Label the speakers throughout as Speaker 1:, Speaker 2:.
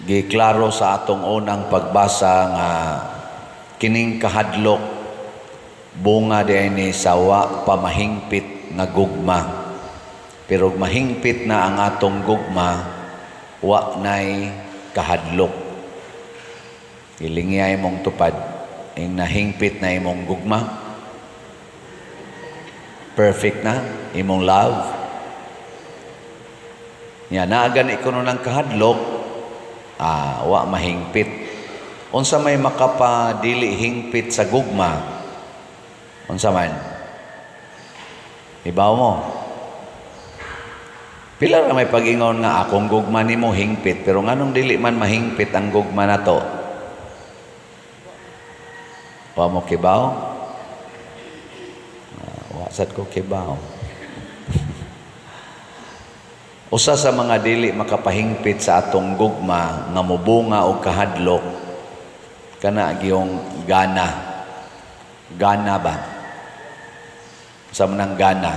Speaker 1: giklaro sa atong unang pagbasa nga kining kahadlok bunga dinhi sa wa pamahingpit nga gugma. Pero mahingpit na ang atong gugma, wa nay kahadlok. Ilingya imong tupad, ing nahingpit na imong gugma. Perfect na imong love. Nya naagan ikuno ng kahadlok, wa mahingpit. Unsa may makapadili hingpit sa gugma? Unsa man? Ibaw mo. Pila ra may pag-ingon nga akong gugma nimo hingpit, pero nganong dili man mahingpit ang gugma nato? Wa mo kibaw? Wa sad ko kibaw. Usa sa mga dili makapahingpit sa atong gugma nga mubunga og kahadlok kana giyong gana. Gana ba? Sa manang gana.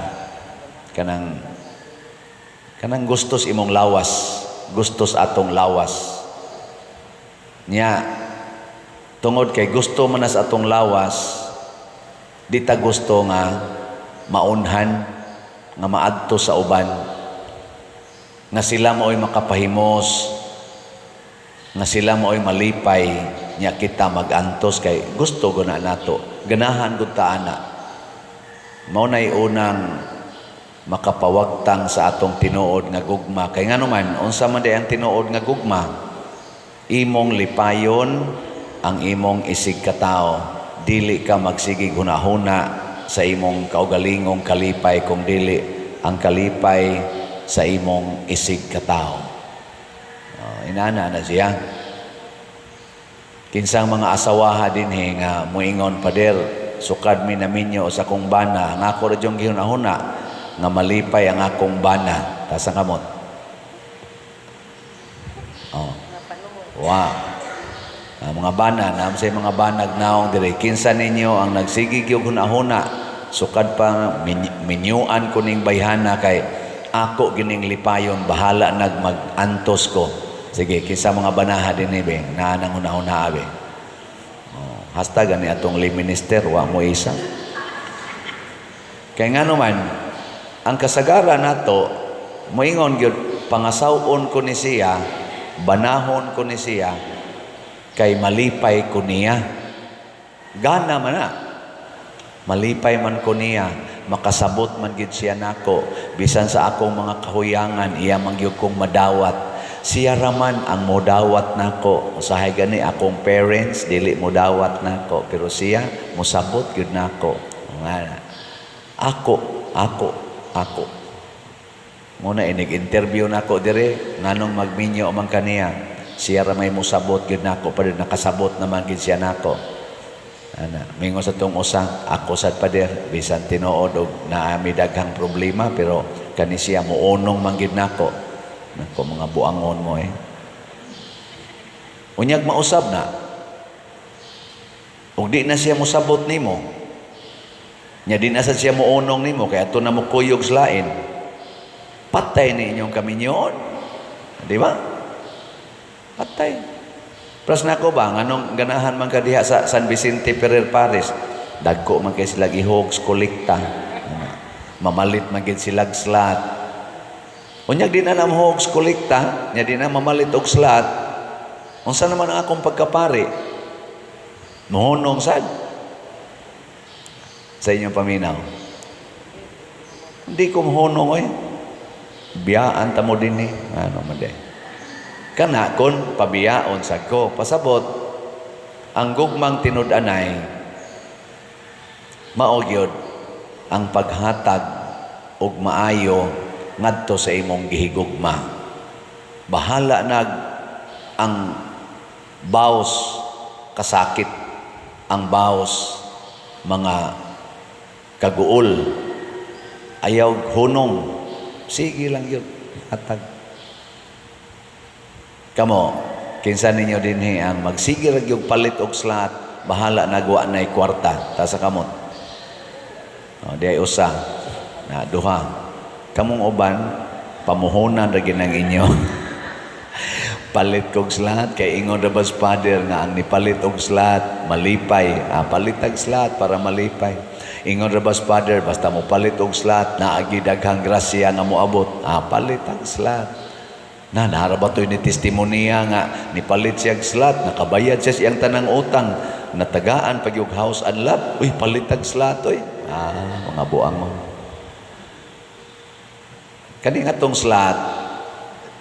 Speaker 1: Kanang gustos imong lawas, gustos atong lawas. Nya tungod kay gusto man sa atong lawas, di ta gusto nga maunhan nga maadto sa uban, nga sila mao'y makapahimos, nga sila mao'y malipay, nya kita magantos kay gusto ko na nato, ganahan gud ta ana. Mao nay unang makapawagtang sa atong tinuod nga gugma. Kay ngano man, unsa man di ang tinuod nga gugma, imong lipayon ang imong isig katao. Dili ka magsigig hunahuna sa imong kaugalingong kalipay, kung dili ang kalipay sa imong isig katao. Inana na siya. Kinsang mga asawaha din nga muingon, pader, sukad mi naminyo sa kong bana, nga ako radyong gihunahuna nga malipay ang akong bana. Tasang kamot. Wow. Mga bana, namsay mga banag naong dire. Kinsa ninyo ang nagsigig yung hunahuna, sukad pa minyuan ko ning bayhana kay ako gining lipayon, bahala nagmag-antos ko. Sige, kinsa mga banaha din ibe, naanang hunahuna abe. Hashtag ani atong lay minister, wa mo isa. Kay ngano man, ang kasagaran nato, moingon gyud pangasawon ko ni siya, banahon ko ni siya, kay malipay ko niya. Gana man na. Malipay man ko niya, makasabot man gid siya nako, bisan sa akong mga kahuyangan, iya man gyud kong madawat. Siya raman ang modawat nako. Usahay gani akong parents dili modawat nako, pero siya mosabot gyud nako. Ako. Muna inig-interview nako dire, nganong magminyo man kaniya. Siya ra may mosabot gyud nako, pero nakasabot naman gid siya nako. Mingon sa tong usang, ako sad pader, bisan tinuod og naami daghang problema, pero kani siya muunong man gid nako. Nako mga buangon mo Unyag mausab na. Ug di na siya mosabot nimo. Nya di na sad siya muunong nimo kay ato na mo kuyog sa lain. Patay ni inyong kaminyon. Di ba? Patay. Pras nako ba nganong ganahan man ka diha sa San Vicente Ferrer Paris, dagko man kay sila gihogs kolekta. Mamalit man gid sila slat. Unyag di na hogs kolekta, nya di na mamalit og slat. Unsa naman ang akong pagkapari? Mohonong sad sa inyong paminaw. Hindi ko mohonong biyaan ta mo dinhi. Ano man de. Kana kon pabiyaon sad ko, pasabot ang gugmang tinud-anay mao gyud ang paghatag og maayo ngadto sa imong gihigugma. Bahala nag ang baos kasakit, ang baos mga kaguol, ayaw hunong, sige lang yun, hatag. Kamo, kinsa ninyo din ang magsige ra gyud palit og slat, bahala nagwa nay kwarta ta sa kamot. Di ay usa na duha. Kamong uban pamuhunan ra gyud ang inyo. nagpalit kog slot kay ingon ra bas father nga ang nipalit og slot malipay. Palit tag slot para malipay. Ingon ra bas father basta mo palit og slot naagi daghang grasya nga moabot. Palit ang slot. Nahara ba to'y ni testimonya nga nipalit siya slot, nakabayad siya siyang tanang utang, natagaan pag yung house and lot. Uy, palit ang slot oy. Mga buang mo. Kani nga tong slot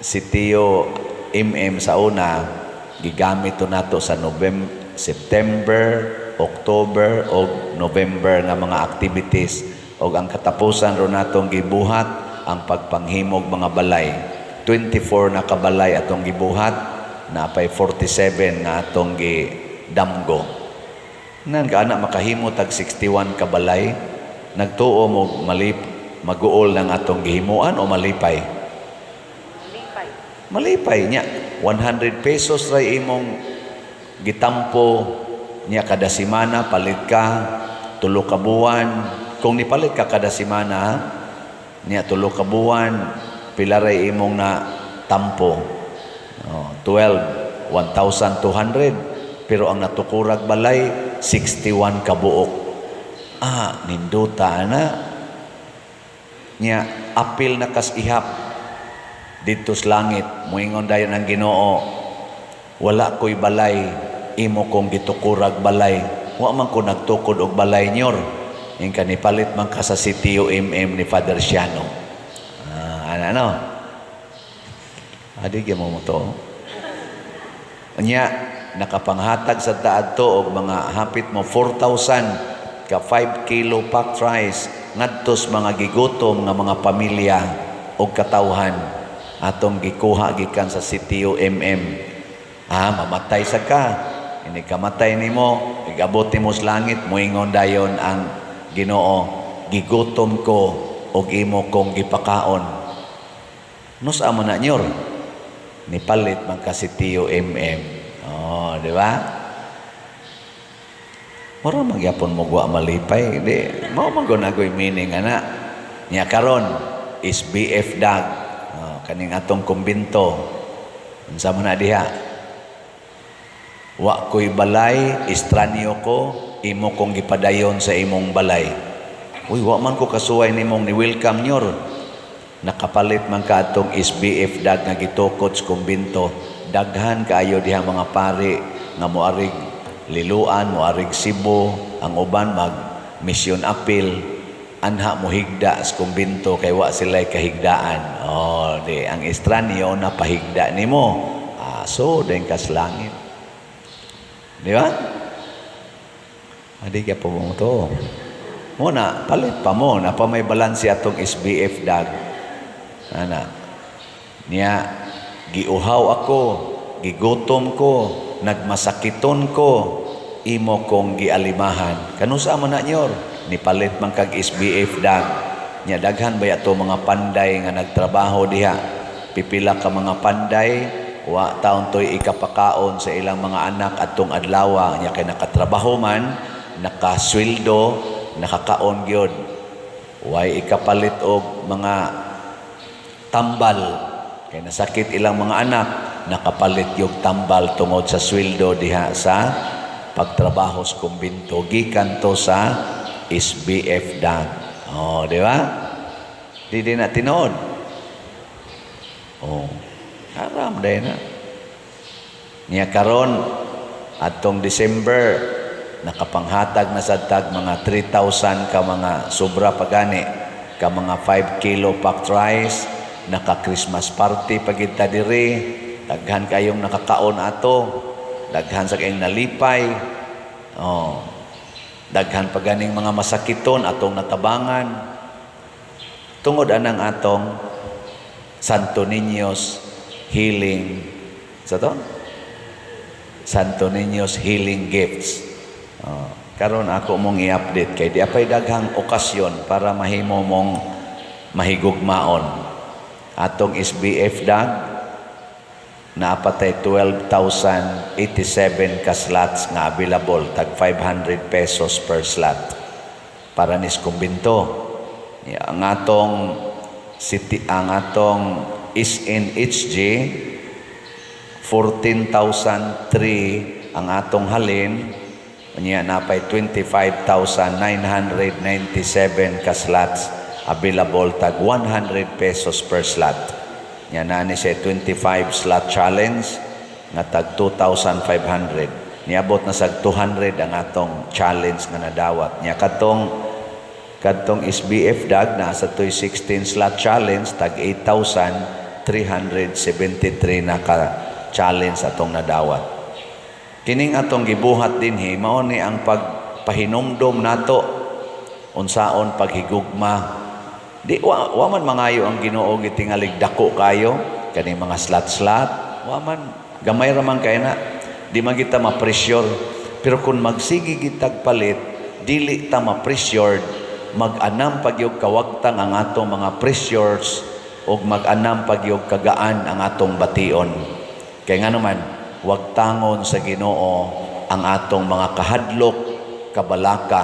Speaker 1: si Tio sa una gigamit to nato sa September, October o November nga mga activities o ang katapusan ro natong gibuhat ang pagpanghimog mga balay. 24 na kabalay atong gibuhat, na pay 47 na atong gidamgo. Nan ka anak makahimo tag 61 kabalay, nagtuo mo maguol ng atong gihimuan o malipay? Malipay niya. 100 pesos ray imong gitampo niya kada semana, palit ka 3 ka buwan. Kung nipalit ka kada semana, niya 3 ka buwan, pila ray imong na tampo. 12, 1,200. Pero ang natukurag balay, 61 ka buok. Ninduta na. Niya, apil na kas ihap dito sa langit. Muingon dayon ang Ginoo, wala ko'y balay, imo kong gitukurag balay. Wa man ko nagtukod og balay nyor. Yung kanipalit man ka sa sitio ni Father Siano. Ano? Adi mo mo to. Nya, nakapanghatag sa taad to og mga hapit mo 4,000 ka 5 kilo packed rice ngadtos mga gigutom nga mga pamilya og katawhan atong gikuha gikan sa sitio mamatay sa ka, ini kamatay nimo, igabot nimo sa langit, moingon dayon ang Ginoo, gigutom ko og imo kong gipakaon. Nus amo na nyor, nipalit man ka sitio di ba? Mura magyapon mo gwa malipay, di mao man agoy meaning ana. Nya karon is BF dag. Kaning atong kumbinto. Unsa man na diha? Wa ko'y balay, istranyo ko, imo kong gipadayon sa imong balay. Uy, wa man ko kasuway nimong ni welcome nyor. Nakapalit man ka atong SBF dag nga gitukod sa kumbinto. Daghan kaayo diha mga pari nga moarig Liluan, moarig Cebu, ang uban mag mission appeal, anha mo higda sa kumbinto kay wa sila'y kahigdaan. Ang estranyo na pahigda nimo. So, din kas langit. Di ba? Adi ka po mo to. Muna, palit pa mo, na pa may balansi atong SBF dag. Niya, giuhaw ako, gigutom ko, nagmasakiton ko, imo kong gialimahan. Kanusa man na nyor? Nipalit man kag SBF dag. Nya daghan ba ato mga panday nga nagtrabaho diha? Pipila ka mga panday, wa taon to'y ikapakaon sa ilang mga anak atong adlaw. Nya kay nakatrabaho man, nakasweldo, nakakaon gyud. Way ikapalit og mga tambal. Kay nasakit ilang mga anak, nakapalit yung tambal tungod sa sweldo diha sa pagtrabaho sa kumbinto. Gikan to sa SBF dag. Di ba? Di na tinood. Haram dahil na. Niya karon atong December, nakapanghatag na sa tag mga 3,000 ka mga sobra pagani, ka mga 5 kilo packed rice, naka-Christmas party pagita diri, daghan kayong nakakaon ato, daghan sa kayong nalipay, daghan paganing mga masakiton atong natabangan, tungod anang atong Santo Niño's healing Santo Niño's healing gifts. Karon ako mong i-update kay di apay daghang okasyon para mahimo mong mahigugmaon. Atong SBF dag naapatay 12,087 ka slots nga available, tag 500 pesos per slot para nis kumbinto. Ang atong SNHG 14,003 ang atong halin, niya napay 25,997 ka slots available, tag 100 pesos per slot. Niya na ni siya 25 slot challenge nga tag 2,500. Niabot na sa 200 ang atong challenge nga nadawat. Niya kadtong SBF dag na sa 16 slot challenge tag 8,373 na ka challenge atong nadawat. Kining atong gibuhat dinhi mao ni ang pagpahinumdom nato unsaon paghigugma. Di wa man mangayo ang Ginoo gitingalig dako kayo kani mga slot wa man gamay ra man kay na di man kita ma-pressure, pero kung magsigi gitag palit dili ta ma-pressure, mag-anam pagyog kawagtang ang atong mga pressures ug mag-anam pagyog kagaan ang atong bation. Kay nga naman wag tangon sa Ginoo ang atong mga kahadlok kabalaka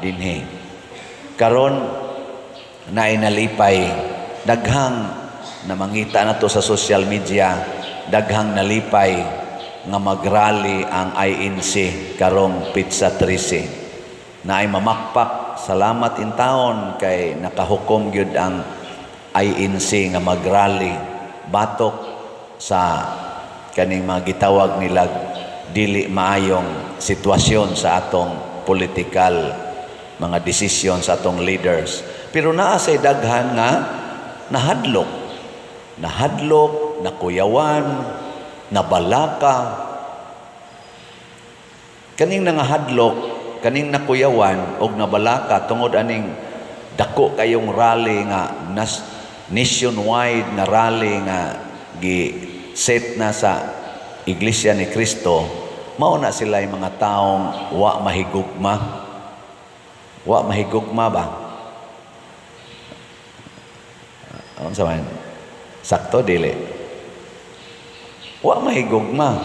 Speaker 1: dinhi. Karon na inalipay daghang na mangita na to sa social media, daghang nalipay nga magrally ang INC karong Pizza 13 na ay mamakpak. Salamat in taon kay nakahukom gyud ang INC nga magrally batok sa kaning mga gitawag nila dili maayong sitwasyon sa atong political mga desisyon sa atong leaders. Pero naa say daghan nga nahadlok, nakuyawan, nabalaka. Kaning nangahadlok, kaning nakuyawan og nabalaka tungod aning dako kayong rally nga nationwide na rally nga gi-set na sa Iglesia ni Cristo, mao na sila yung mga taong wa mahigugma. Wa mahigugma ba? Ano sa man? Sakto dili. Wa mahigugma.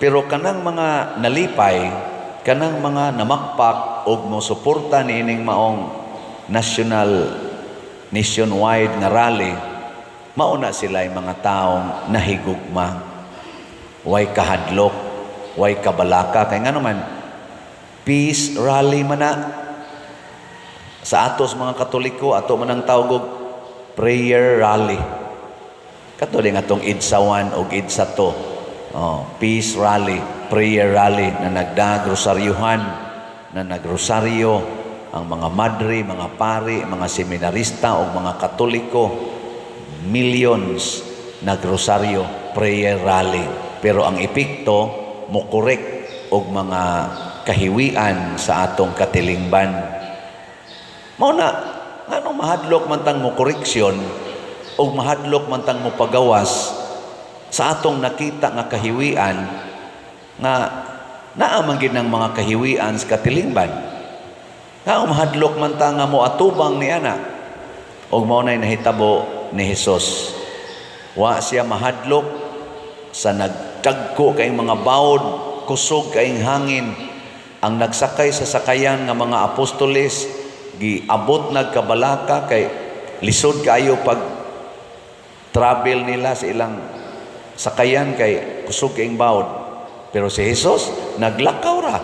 Speaker 1: Pero kanang mga nalipay, kanang mga namakpak og mo suporta niining maong nationwide nga rally, mauna sila yung mga taong nahigugma. Way kahadlok, way kabalaka. Kaya nga naman, peace rally man na. Sa atos mga Katoliko, ato man ang tawag og prayer rally. Kato din atong IDSA 1 o IDSA 2. Peace rally, prayer rally na nagdagrosaryuhan, na nagrosaryo ang mga madre, mga pari, mga seminarista o mga Katoliko. Millions nagrosaryo, prayer rally. Pero ang epekto mo korek og mga kahiwian sa atong katilingban. Mao na ngano mahadlok man tang mo koreksyon og mahadlok man tang mo pagawas sa atong nakita nga kahiwian nga naa man gid ng mga kahiwian sa katilingban. Nga mahadlok man ta nga mo atubang ni ana og mao nay nahitabo ni Hesus. Wa siya mahadlok sa nagtagko kayong mga bawod, kusog kayong hangin, ang nagsakay sa sakayan nga mga apostoles, giabot nagkabalaka kay lisod kayo pag travel nila sa ilang sakayan kay kusog kayong bawod. Pero si Jesus, naglakaw ra.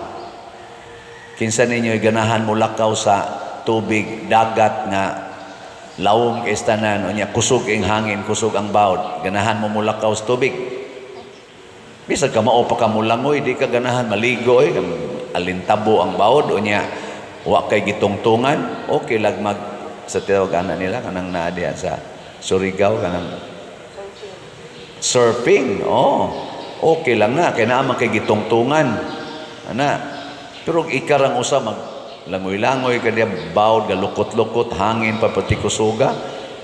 Speaker 1: Kinsa ninyo ganahan mo lakaw sa tubig, dagat nga lawom kay tanan, o niya kusog kayong hangin, kusog ang bawod. Ganahan mo mulakaw sa tubig. Bisag ka mao pa ka mulangoy, di ka ganahan maligo, alintabo ang bawod, o niya wa kay gitungtungan, okay lagmag sa tawag nila kanang naa diha sa Surigao kanang surfing. Okay lang na kay naa man kay gitungtungan ana. Pero ikarang usa mag langoy-langoy ka diha bawod galukot-lukot, hangin pa pati kusuga,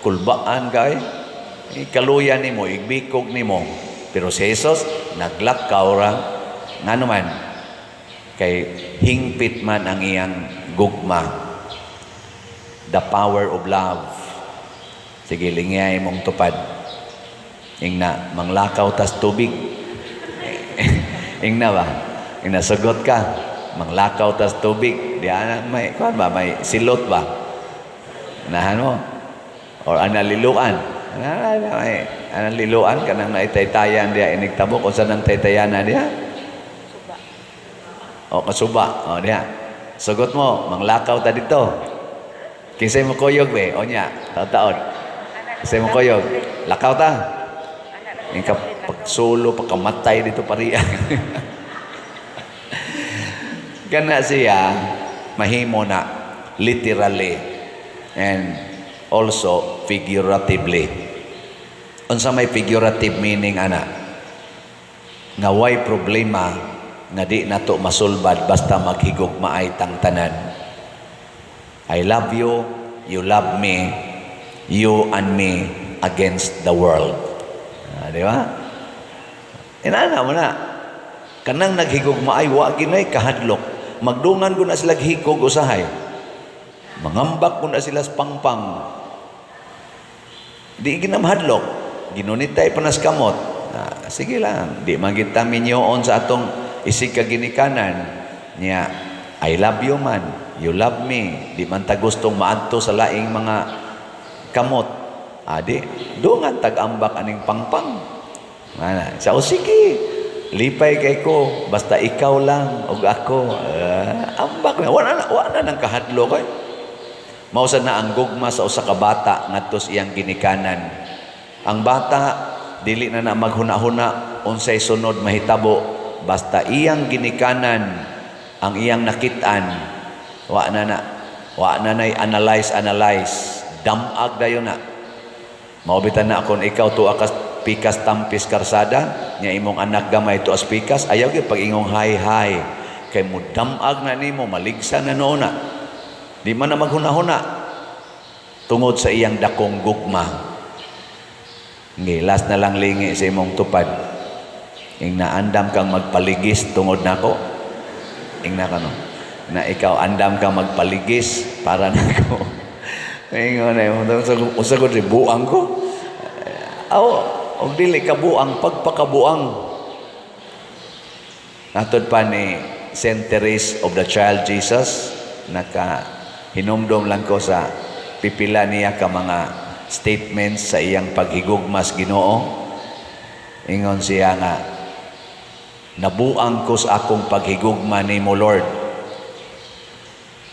Speaker 1: kulbaan kay ikaluyan nimo, igbikog nimo. Pero si Jesus naglakaw ra ngano man kay hingpit man ang iyang gugma. The power of love. Sige, lingay mong tupad. Ingna, manglakaw tas tubig. Ingna ba? Ingna, sagot ka. Manglakaw tas tubig. Di ana, may silot ba? Nahan mo? Or analiluan? May anang liluan kanang naitaytayan diya inigtabo kung saan ang taytayana diya. O kasuba, o diya. Sugot mo, manglakaw ta dito. Kinsay mo koyog be, o niya, taon-taon. Kinsay mo koyog, lakaw ta. Ika pagsulo, pagkamatay dito pariya. Kana siya, mahimo na literally and also figuratively. Unsa may figurative meaning ana? Nga way problema nga di nato masulbad basta maghigugmaay tang tanan. I love you, you love me, you and me against the world. Di ba? Inana mo na. Kanang naghigugmaay wa ginay kahadlok. Magdungan ko na sila hikog usahay. Mangambak ko na sila sa pangpang. Di ginamhadlok. Ginunitay panas kamot. Sige lang. Di magita minyoon sa atong isig kaginikanan. Niya, I love you man. You love me. Di man ta gustong maadto sa laing mga kamot. Di, dungan tag-ambak aning pangpang. Sa sige. Lipay kay ko, basta ikaw lang, o ako. Ambak na. Wala nang kahadlo kay. Mausa na ang gugma sa usa ka bata ngadto iyang ginikanan. Ang bata dili na maghuna-huna unsay sunod mahitabo basta iyang ginikanan ang iyang nakit-an. Wa na nay analyze damag dayon na. Maubitan na akon ikaw tuwa ka pikas tampis karsada nya imong anak gamay to as pikas ayaw gyud pag ingong hay kay mo damag na nimo maligsa na noona di man na maghuna-huna tungod sa iyang dakong gugma. Ngilas na lang lingi sa imong tupad ing naandam kang magpaligis tungod nako ing na kano na ikaw andam kang magpaligis para nako ingon ay usagod si buang ko o dili kabuang pagpakabuang. Natod pa ni Saint Therese of the Child Jesus, hinumdom lang ko sa pipila niya ka mga statements sa iyang paghigugmas Ginoo. Ingon siya nga, nabuang ko sa akong paghigugma nimo Lord.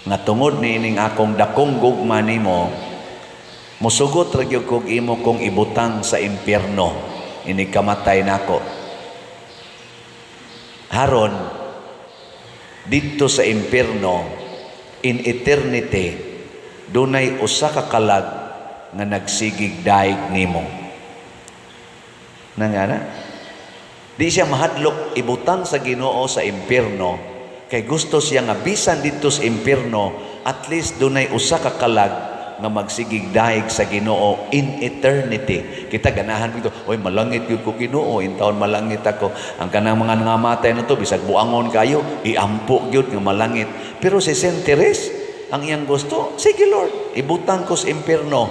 Speaker 1: Nga tungod ni ining akong dakong gugma nimo, musugot ra gyud kog imo kong ibutang sa impyerno ini kamatay nako. Haron didto sa impyerno in eternity dunay usa ka kalag nga nagsigig daig nimo. Nangana? Di siya mahadlok ibutang sa Ginoo sa impyerno kay gusto siya nga bisan didto sa impyerno at least dunay usa ka kalag nga magsigig daig sa Ginoo in eternity. Kita ganahan dito, oy malangit gyud ko Ginoo, in taon malangit ako. Ang kanang mga nangamatay na to bisag buangon kayo, iampo gyud nga malangit. Pero si Saint Therese, ang iyang gusto, sige Lord, ibutang ko sa impyerno.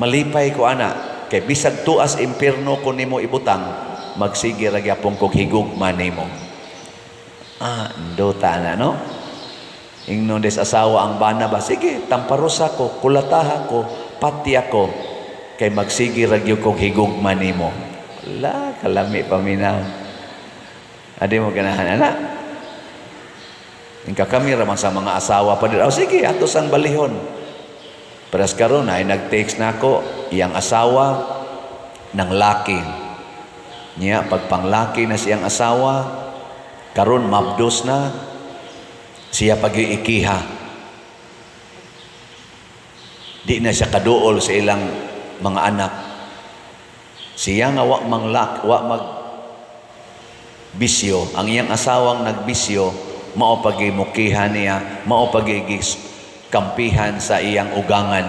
Speaker 1: Malipay ko ana, kay bisag tuas impyerno ko nimo ibutang, magsige ra gyapon kog higugma nimo. Ndota na no? Ingnon des asawa ang bana ba, sige, tamparos ako, kulataha ko, pati ako, kay magsigi ragyo kong higugma nimo. Wala, kalami paminaw. Adi mo ganahan, anak. Ingka kami raman sa mga asawa pa din, sige, atos ang balihon. Paras karon ay nag-text na ako, iyang asawa ng laki. Niya, pagpanglaki na siyang asawa, karon mabdos na, siya pag-iikiha. Di na siya kaduol sa ilang mga anak. Siya nga wa mag bisyo. Ang iyang asawang nagbisyo, mao pag-imukihan niya, mao pag-ikampihan sa iyang ugangan.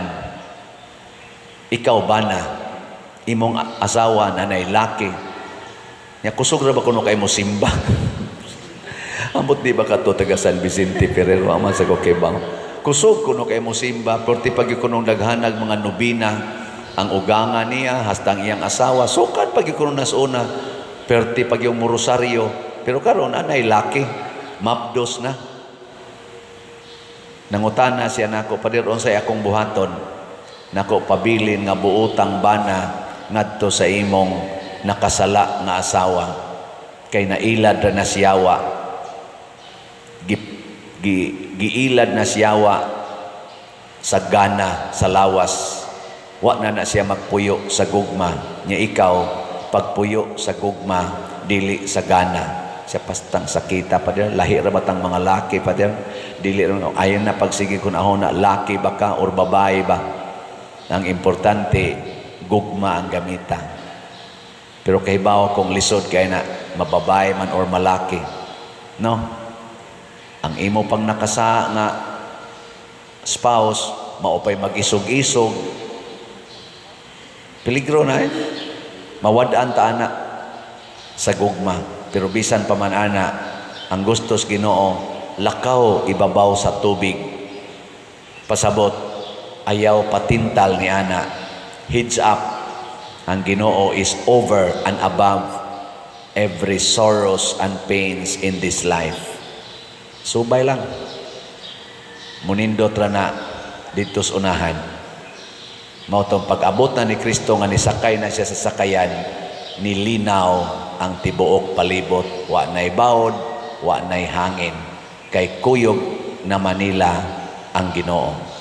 Speaker 1: Ikaw ba na, imong asawa na nay laki, nya kusog ra ba kuno kay mo simba? Ambot di ba ka to taga San Vicente Ferrero aman sa Coquebang. Kusog kuno kay mo simba, porti pag kunong daghanag mga nobina ang ugangan niya hastang iyang asawa. Sukat pag kuno nasuna, perti pag yung rosaryo. Pero karon anay laki, mapdos na. Nangutana siya nako, padir unsay akong buhaton. Nako pabilin nga buutang bana ngadto sa imong nakasala nga asawa kay nailad ra na siyawa, giilad na siyawa sa gana sa lawas, wa na siya magpuyo sa gugma nya. Ikaw pagpuyo sa gugma dili sa gana, siya pastang sakita pa din, lahi ra batang mga laki pa din, dili ra ayon na pagsige kun ahon na laki ba ka or babae ba, ang importante gugma ang gamita. Pero kay bao kung lisod kay na mababae man or malaki, no, ang imo pang nakasa nga spouse maupay mag-isog-isog, peligro na mawadaan ta ana sa gugma. Pero bisan pa man ana, ang gustos Ginoo lakaw ibabaw sa tubig, pasabot ayaw patintal ni ana, heads up. Ang Ginoo is over and above every sorrows and pains in this life. Subay lang, munindot ra na dito sa unahan. Mao tong pag-abot na ni Kristo nga nisakay na siya sa sakayan, nilinaw ang tibuok palibot, wa nay bawod, wa nay hangin, kay kuyog na Manila ang Ginoo.